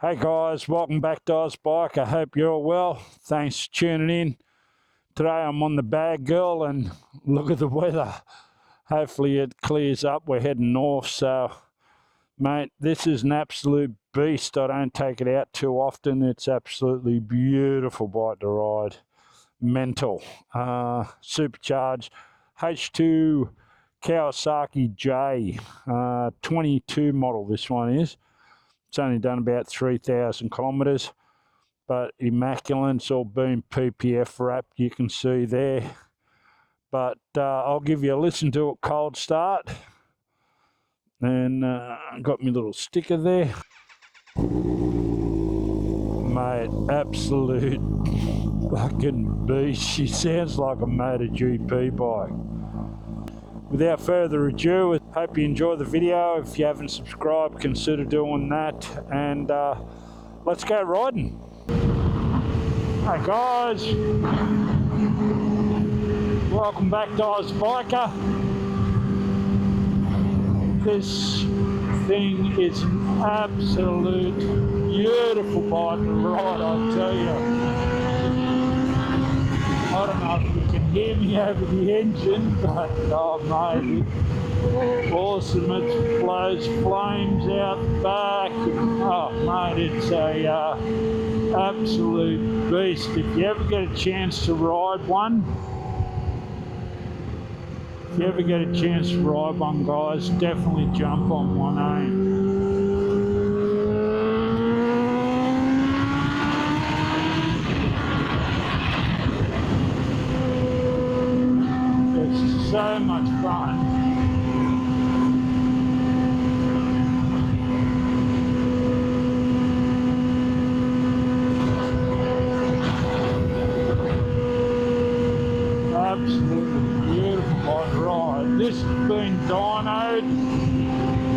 Hey guys, welcome back to Ozbike. I hope you're all well. Thanks for tuning in. Today I'm on the Bag Girl and look at the weather. Hopefully it clears up. We're heading north, so mate, this is an absolute beast. I don't take it out too often. It's absolutely beautiful bike to ride. Mental. Supercharged H2 Kawasaki J 22 model this one is. It's only done about 3,000 kilometres, but immaculate. It's all been PPF wrapped, you can see there. But I'll give you a listen to it cold start. And got my little sticker there. Mate, absolute fucking beast. She sounds like a MotoGP bike. Without further ado, I hope you enjoy the video. If you haven't subscribed, consider doing that. And let's go riding. Hey guys, welcome back to Ozbiker. This thing is an absolute beautiful bike to ride, I'll tell you. I don't know if you can hear me over the engine, but oh mate, it's awesome. It blows flames out the back. Oh mate, it's a absolute beast. If you ever get a chance to ride one, guys, definitely jump on one, eh? So much fun. Absolutely beautiful bike ride. This has been dynoed.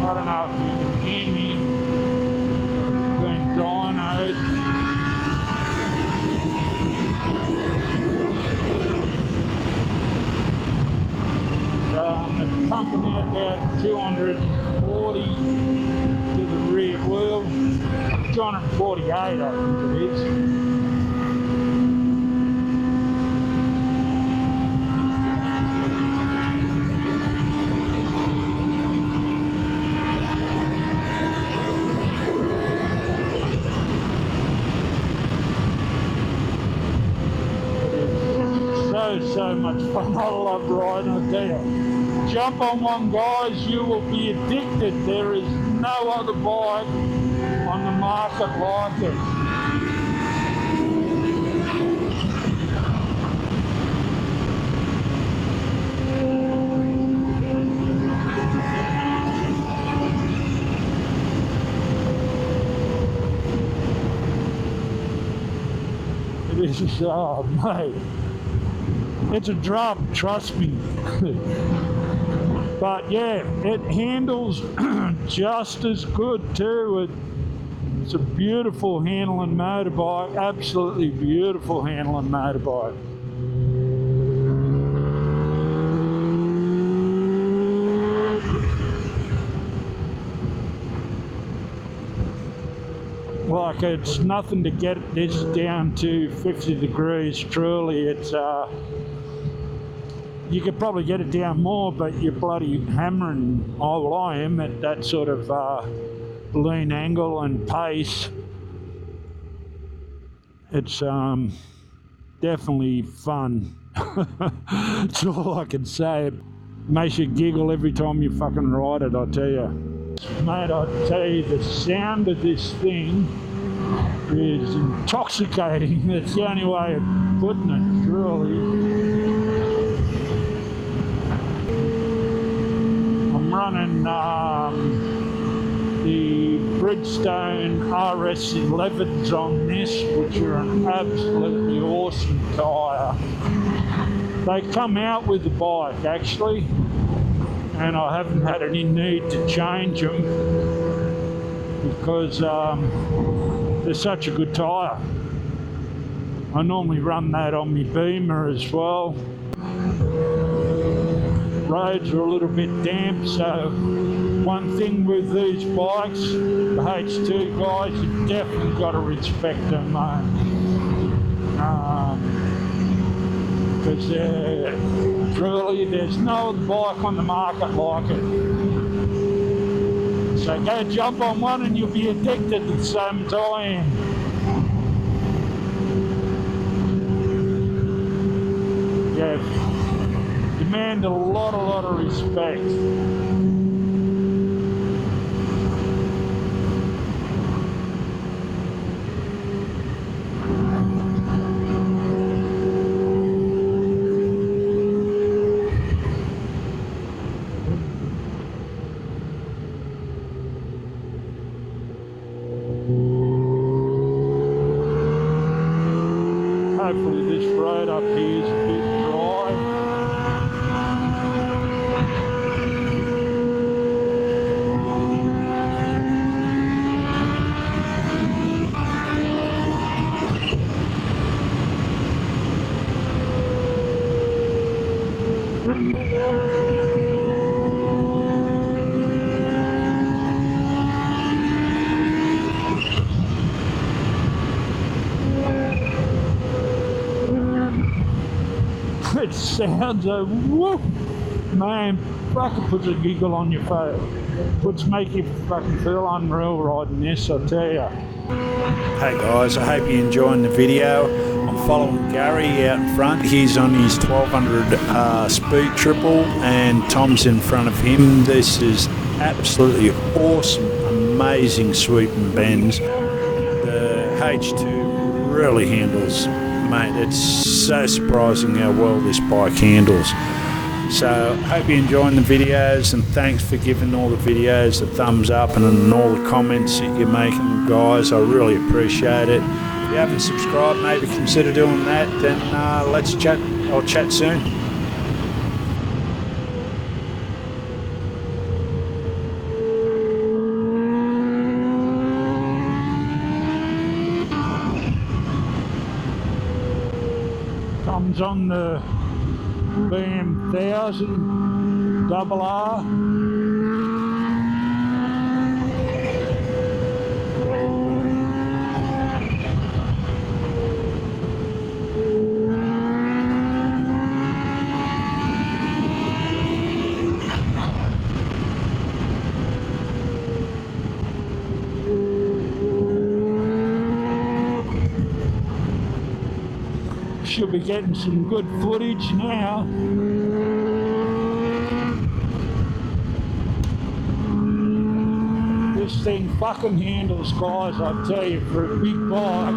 I don't know if you can hear me. It's been dynoed. It's pumping out about 240 to the rear wheel, 248 I think it is. So much fun. I love riding, I tell you. Jump on one, guys, you will be addicted. There is no other bike on the market like it. It is, oh mate, it's a drum, trust me. But yeah, it handles just as good too. It's a beautiful handling motorbike, absolutely beautiful handling motorbike. Like, it's nothing to get this down to 50 degrees, truly. It's you could probably get it down more, but you're bloody hammering. Oh, well, I am at that sort of lean angle and pace. It's definitely fun. That's all I can say. It makes you giggle every time you fucking ride it, I tell you. Mate, I tell you, the sound of this thing is intoxicating. That's the only way of putting it, really. I'm running the Bridgestone RS11s on this, which are an absolutely awesome tyre. They come out with the bike actually, and I haven't had any need to change them because they're such a good tyre. I normally run that on my Beamer as well. Roads are a little bit damp, so one thing with these bikes, the H2 guys, you definitely got to respect them, mate. Because really, there's no other bike on the market like it. So go jump on one and you'll be addicted at the same time. Yeah, demand a lot of respect. Hopefully this road up here is a bit dry. It sounds a whoop, man, fucking puts a giggle on your face. Puts make you fucking feel unreal riding this, I tell ya. Hey guys, I hope you're enjoying the video. I'm following Gary out in front. He's on his 1200 speed triple and Tom's in front of him. This is absolutely awesome, amazing sweep and bends. The H2 really handles, mate, it's so surprising how well this bike handles. So hope you're enjoying the videos, and thanks for giving all the videos a thumbs up and all the comments that you're making, guys. I really appreciate it. If you haven't subscribed, maybe consider doing that. Then let's chat. I'll chat soon. Comes on the BM 1000 double R. Should be getting some good footage now. This thing fucking handles, guys, I tell you, for a big bike.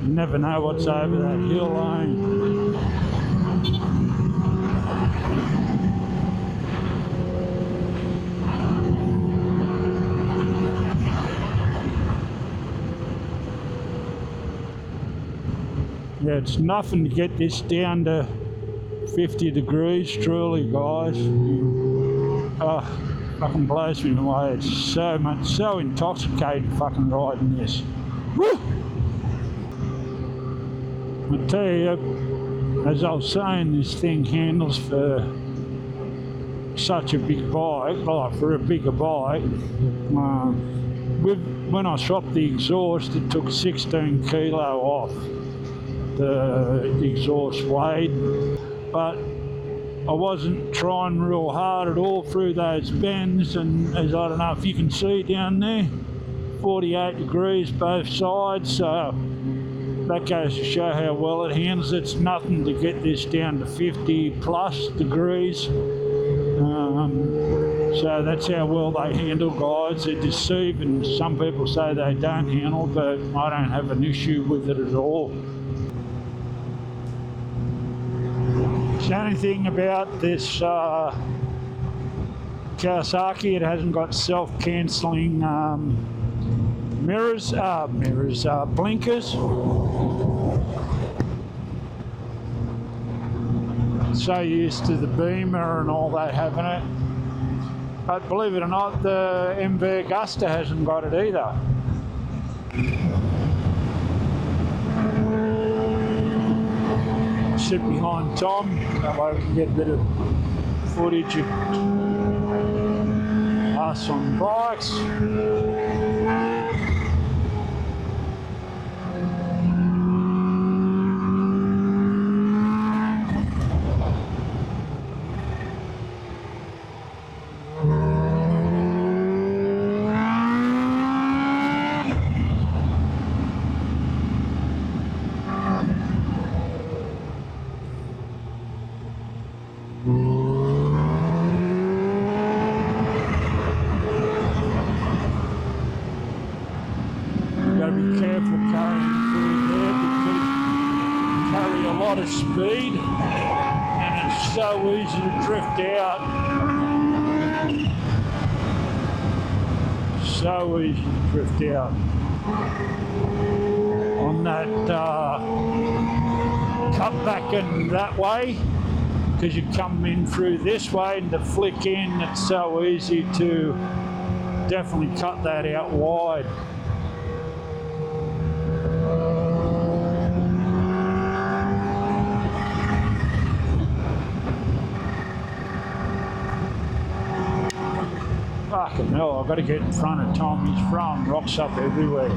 You never know what's over that hill line. Yeah, it's nothing to get this down to 50 degrees, truly, guys. Oh, fucking blows me away. It's so intoxicating fucking riding this. Woo! I tell you, as I was saying, this thing handles for such a big bike, like for a bigger bike. When I swapped the exhaust, it took 16 kilo off the exhaust weight, but I wasn't trying real hard at all through those bends, and as I don't know if you can see down there, 48 degrees both sides, so that goes to show how well it handles. It's nothing to get this down to 50 plus degrees. So that's how well they handle, guys. They're deceiving. Some people say they don't handle, but I don't have an issue with it at all. The only thing about this Kawasaki, it hasn't got self-cancelling blinkers. So used to the Beamer and all that having it. But believe it or not, the MV Agusta hasn't got it either. Sit behind Tom, that way we can get a bit of footage of us on bikes. Speed, and it's so easy to drift out. So easy to drift out on that cut back in that way, because you come in through this way and to flick in, it's so easy to definitely cut that out wide. Fucking hell, I've got to get in front of Tom. He's throwing rocks up everywhere.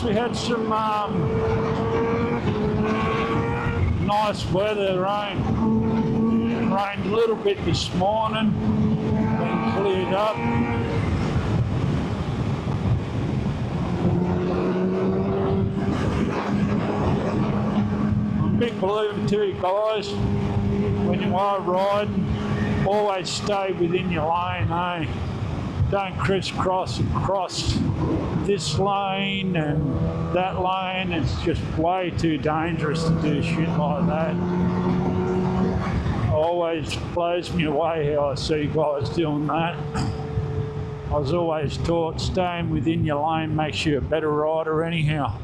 We had some nice weather, rained a little bit this morning, then cleared up. I'm a big believer to you guys, when you are riding, always stay within your lane, eh? Don't crisscross and cross this lane and that lane. It's just way too dangerous to do shit like that. Always blows me away how I see guys doing that. I was always taught staying within your lane makes you a better rider anyhow.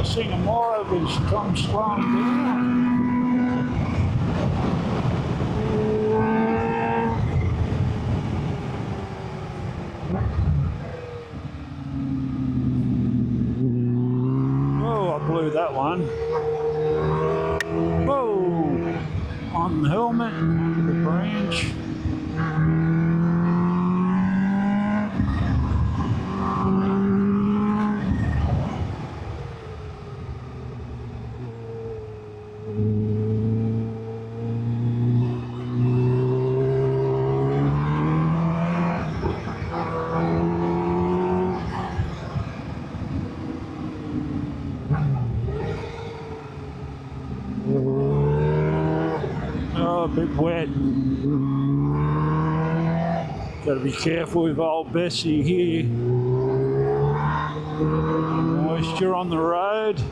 Singing more of his Tom Strong down. Oh, I blew that one. Whoa! On the helmet, the branch. Oh, a bit wet. Got to be careful with old Bessie here. Moisture on the road.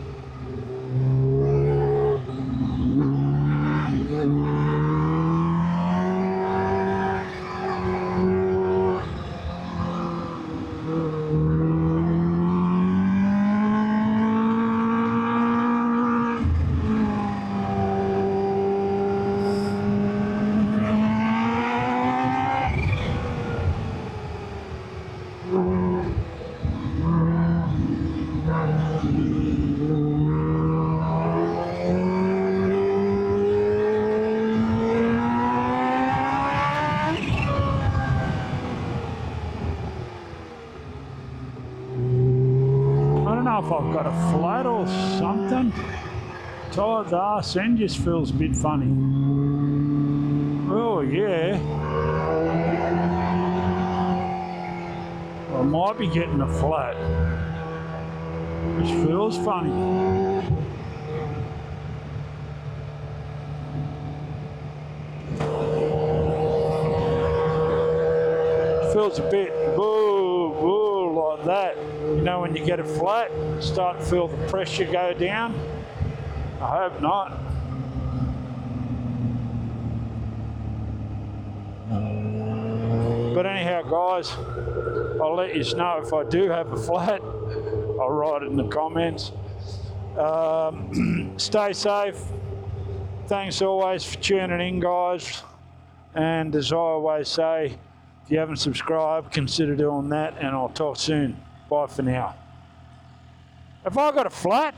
If I've got a flat or something. Tired's arse end just feels a bit funny. Oh yeah. I might be getting a flat. Which feels funny. Feels a bit boo, boo like that. You know, when you get it flat, start to feel the pressure go down. I hope not. But anyhow, guys, I'll let you know if I do have a flat. I'll write it in the comments. Stay safe. Thanks always for tuning in, guys. And as I always say, if you haven't subscribed, consider doing that, and I'll talk soon. Bye for now. Have I got a flat?